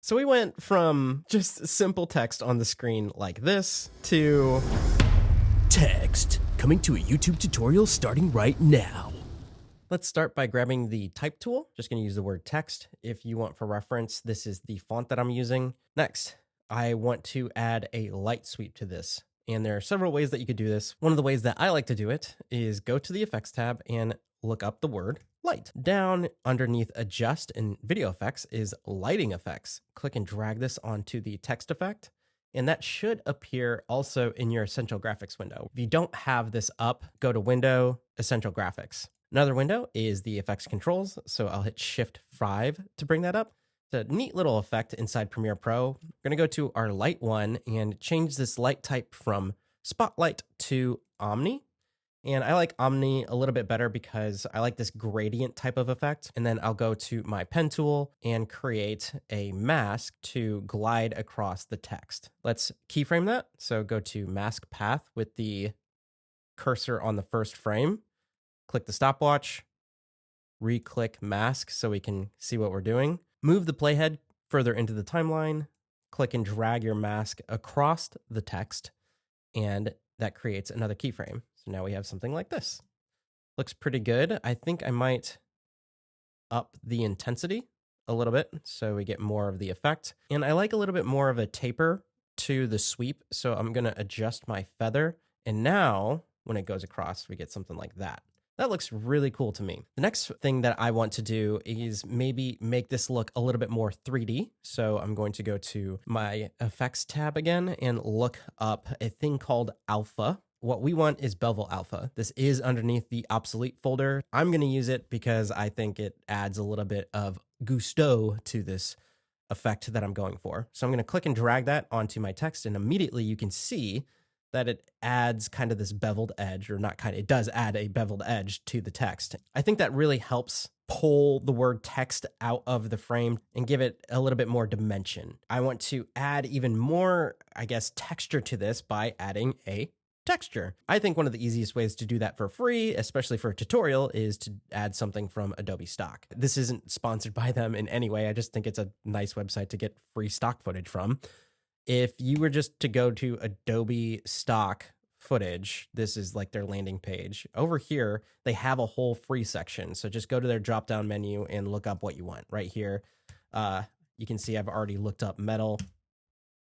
So we went from just simple text on the screen like this to Text, coming to a YouTube tutorial starting right now. let's start by grabbing the type tool. Just going to use the word text. If you want for reference, this is the font that I'm using. Next, I want to add a light sweep to this. And there are several ways that you could do this. One of the ways that I like to do it is go to the effects tab and look up the word light. Down underneath adjust in video effects is lighting effects. Click and drag this onto the text effect. And that should appear also in your Essential Graphics window. If you don't have this up, go to Window, Essential Graphics. Another window is the effects controls. So I'll hit Shift 5 to bring that up. It's a neat little effect inside Premiere Pro. We're going to go to our light one and change this light type from Spotlight to Omni. And I like Omni a little bit better because I like this gradient type of effect. And then I'll go to my pen tool and create a mask to glide across the text. Let's keyframe that. So go to mask path with the cursor on the first frame. Click the stopwatch, re-click mask so we can see what we're doing. Move the playhead further into the timeline, click and drag your mask across the text, and that creates another keyframe. So now we have something like this. Looks pretty good. I think I might up the intensity a little bit so we get more of the effect. And I like a little bit more of a taper to the sweep. So I'm going to adjust my feather. And now when it goes across, we get something like that. That looks really cool to me. The next thing that I want to do is maybe make this look a little bit more 3D. So I'm going to go to my effects tab again and look up a thing called Alpha. What we want is Bevel Alpha. This is underneath the obsolete folder. I'm going to use it because I think it adds a little bit of gusto to this effect that I'm going for. So I'm going to click and drag that onto my text, and immediately you can see that it adds kind of this beveled edge, or not kind of, it does add a beveled edge to the text. I think that really helps pull the word text out of the frame and give it a little bit more dimension. I want to add even more, I guess, texture to this by adding a texture. I think one of the easiest ways to do that for free, especially for a tutorial, is to add something from Adobe Stock. This isn't sponsored by them in any way. I just think it's a nice website to get free stock footage from. If you were just to go to Adobe Stock footage, this is like their landing page. Over here, they have a whole free section. So just go to their drop-down menu and look up what you want. Right here, you can see I've already looked up metal,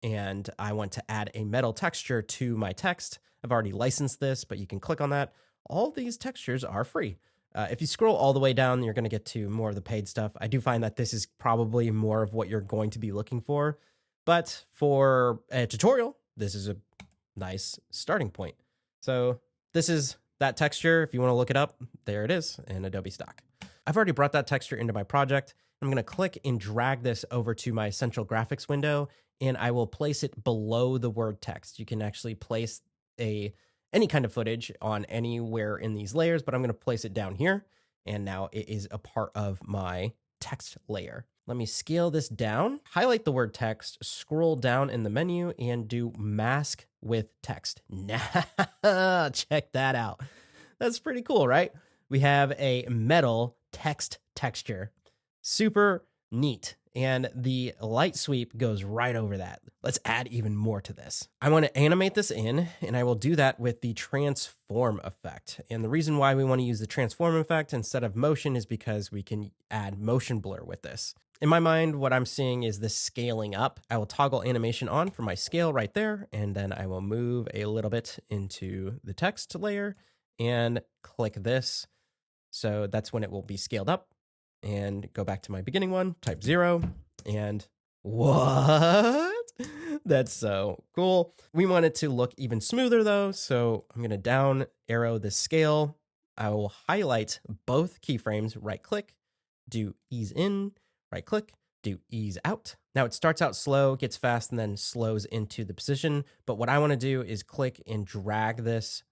and I want to add a metal texture to my text. I've already licensed this, but you can click on that. All these textures are free. If you scroll all the way down, you're going to get to more of the paid stuff. I do find that this is probably more of what you're going to be looking for. But for a tutorial, this is a nice starting point. So this is that texture. If you want to look it up, there it is in Adobe Stock. I've already brought that texture into my project. I'm going to click and drag this over to my Essential Graphics window, and I will place it below the word text. You can actually place any kind of footage on anywhere in these layers, but I'm going to place it down here. And now it is a part of my text layer. Let me scale this down, highlight the word text, scroll down in the menu, and do mask with text. Nah, check that out. That's pretty cool, right? We have a metal text texture. Super neat. And the light sweep goes right over that. Let's add even more to this. I want to animate this in, and I will do that with the transform effect. And the reason why we want to use the transform effect instead of motion is because we can add motion blur with this. In my mind, what I'm seeing is this scaling up. I will toggle animation on for my scale right there, and then I will move a little bit into the text layer and click this. So that's when it will be scaled up. And go back to my beginning one, type 0, and what? That's so cool. We want it to look even smoother though, so I'm gonna down arrow the scale. I will highlight both keyframes, right click, do ease in, right click, do ease out. Now it starts out slow, gets fast, and then slows into the position. But what I wanna do is click and drag this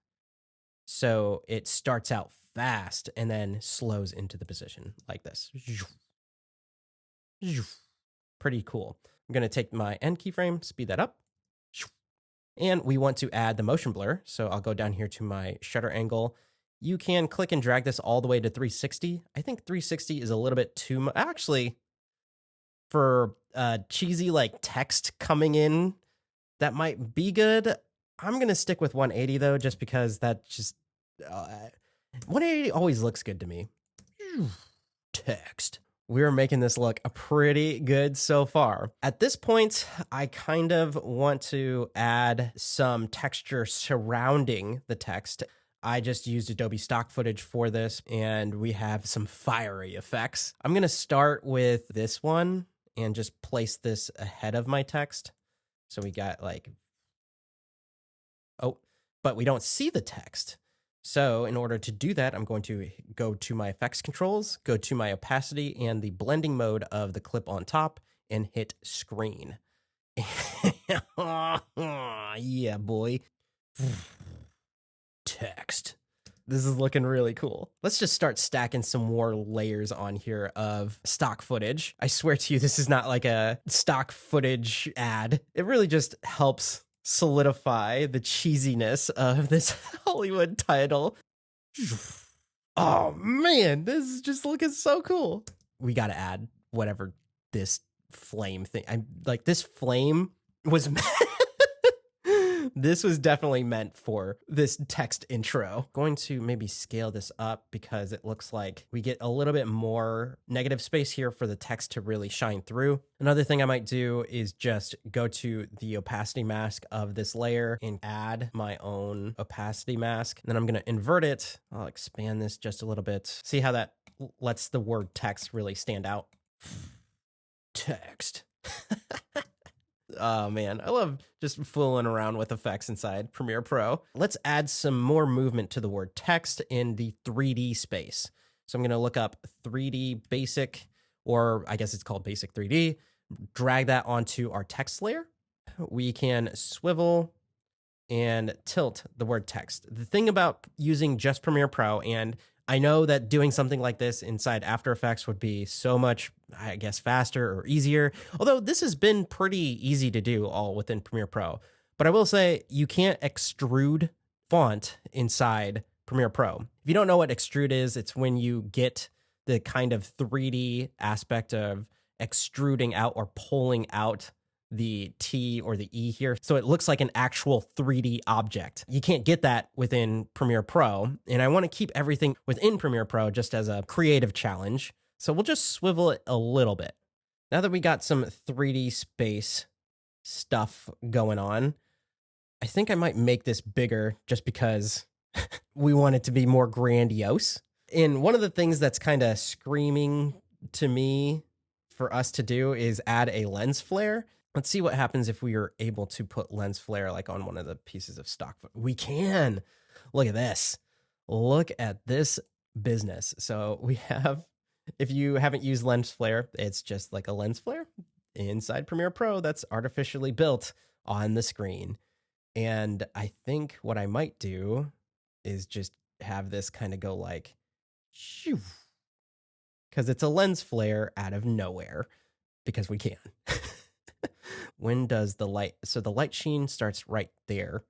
so it starts out fast and then slows into the position like this. Pretty cool. I'm going to take my end keyframe, speed that up. And we want to add the motion blur. So I'll go down here to my shutter angle. You can click and drag this all the way to 360. I think 360 is a little bit too much. Actually, for cheesy like text coming in, that might be good. I'm gonna stick with 180 though, just because that just 180 always looks good to me. Text. We're making this look pretty good so far. At this point, I kind of want to add some texture surrounding the text. I just used Adobe stock footage for this, and we have some fiery effects. I'm gonna start with this one and just place this ahead of my text. So we got like, oh, but we don't see the text. So in order to do that, I'm going to go to my effects controls, go to my opacity and the blending mode of the clip on top, and hit screen. Yeah, boy. Text. This is looking really cool. Let's just start stacking some more layers on here of stock footage. I swear to you, this is not like a stock footage ad. It really just helps solidify the cheesiness of this Hollywood title. Oh man, this is just looking so cool. We got to add whatever this flame thing. I'm like, this flame was this was definitely meant for this text intro. Going to maybe scale this up because it looks like we get a little bit more negative space here for the text to really shine through. Another thing I might do is just go to the opacity mask of this layer and add my own opacity mask. And then I'm going to invert it. I'll expand this just a little bit. See how that lets the word text really stand out. Text. Oh man, I love just fooling around with effects inside Premiere Pro. Let's add some more movement to the word text in the 3D space. So I'm going to look up 3D basic, or I guess it's called basic 3D, drag that onto our text layer. We can swivel and tilt the word text. The thing about using just Premiere Pro, and I know that doing something like this inside After Effects would be so much, I guess, faster or easier. Although this has been pretty easy to do all within Premiere Pro. But I will say you can't extrude font inside Premiere Pro. If you don't know what extrude is, it's when you get the kind of 3D aspect of extruding out or pulling out the T or the E here. So it looks like an actual 3D object. You can't get that within Premiere Pro. And I want to keep everything within Premiere Pro just as a creative challenge. So we'll just swivel it a little bit. Now that we got some 3D space stuff going on, I think I might make this bigger just because we want it to be more grandiose. And one of the things that's kind of screaming to me for us to do is add a lens flare. Let's see what happens if we are able to put lens flare like on one of the pieces of stock. We can. Look at this. Look at this business. So we have, if you haven't used lens flare, it's just like a lens flare inside Premiere Pro that's artificially built on the screen. And I think what I might do is just have this kind of go like, shoo, because it's a lens flare out of nowhere, because we can. When does the light, so the light sheen starts right there.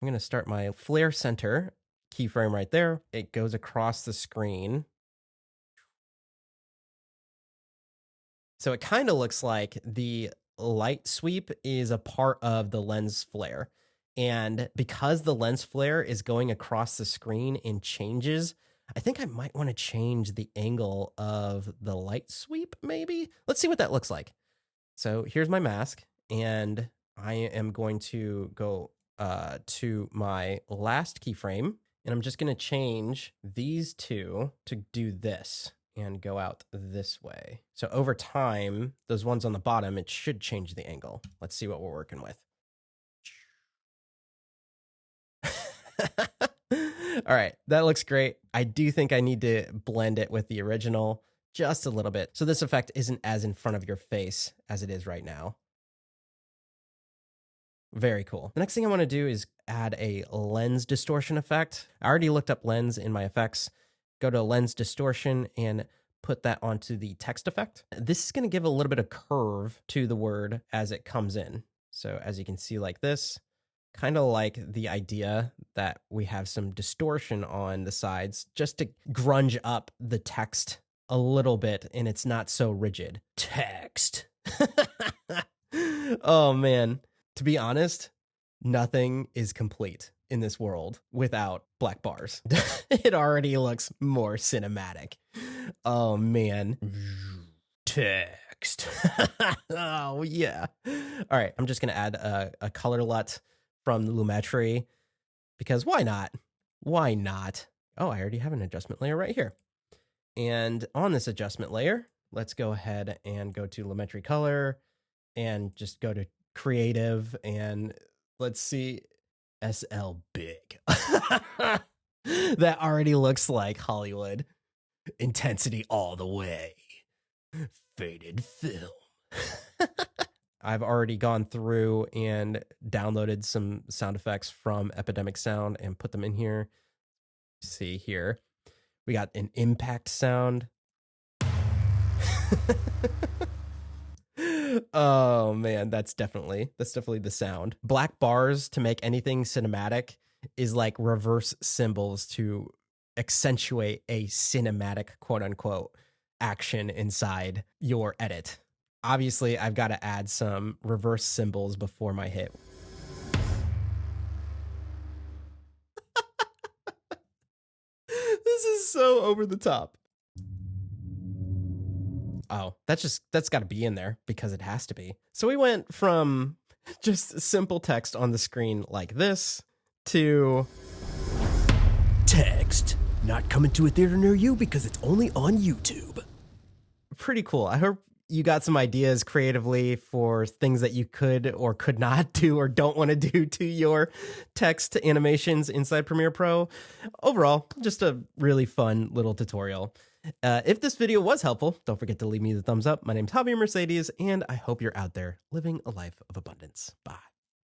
I'm going to start my flare center keyframe right there. It goes across the screen. So it kind of looks like the light sweep is a part of the lens flare. And because the lens flare is going across the screen and changes, I think I might want to change the angle of the light sweep, maybe. Let's see what that looks like. So here's my mask, and I am going to go to my last keyframe, and I'm just going to change these two to do this and go out this way. So over time, those ones on the bottom, it should change the angle. Let's see what we're working with. All right, that looks great. I do think I need to blend it with the original just a little bit, so this effect isn't as in front of your face as it is right now. Very cool. The next thing I want to do is add a lens distortion effect. I already looked up lens in my effects. Go to lens distortion and put that onto the text effect. This is going to give a little bit of curve to the word as it comes in. So as you can see like this, kind of like the idea that we have some distortion on the sides just to grunge up the text a little bit and it's not so rigid. Text. Oh man, to be honest, nothing is complete in this world without black bars. It already looks more cinematic. Oh man. Text. Oh yeah. All right, I'm just gonna add a color LUT from the Lumetri because why not? Why not? Oh, I already have an adjustment layer right here. And on this adjustment layer, let's go ahead and go to Lumetri color and just go to creative and let's see SL big. That already looks like Hollywood. Intensity all the way. Faded film. I've already gone through and downloaded some sound effects from Epidemic Sound and put them in here. See here. We got an impact sound. Oh man, that's definitely the sound. Black bars to make anything cinematic is like reverse symbols to accentuate a cinematic quote unquote action inside your edit. Obviously, I've got to add some reverse symbols before my hit. This is so over the top. Oh, that's got to be in there because it has to be. So we went from just simple text on the screen like this to Text. Not coming to a theater near you because it's only on YouTube. pretty cool. I hope you got some ideas creatively for things that you could or could not do or don't want to do to your text animations inside Premiere Pro. Overall, just a really fun little tutorial. If this video was helpful, don't forget to leave me the thumbs up. My name's Javier Mercedes, and I hope you're out there living a life of abundance. Bye.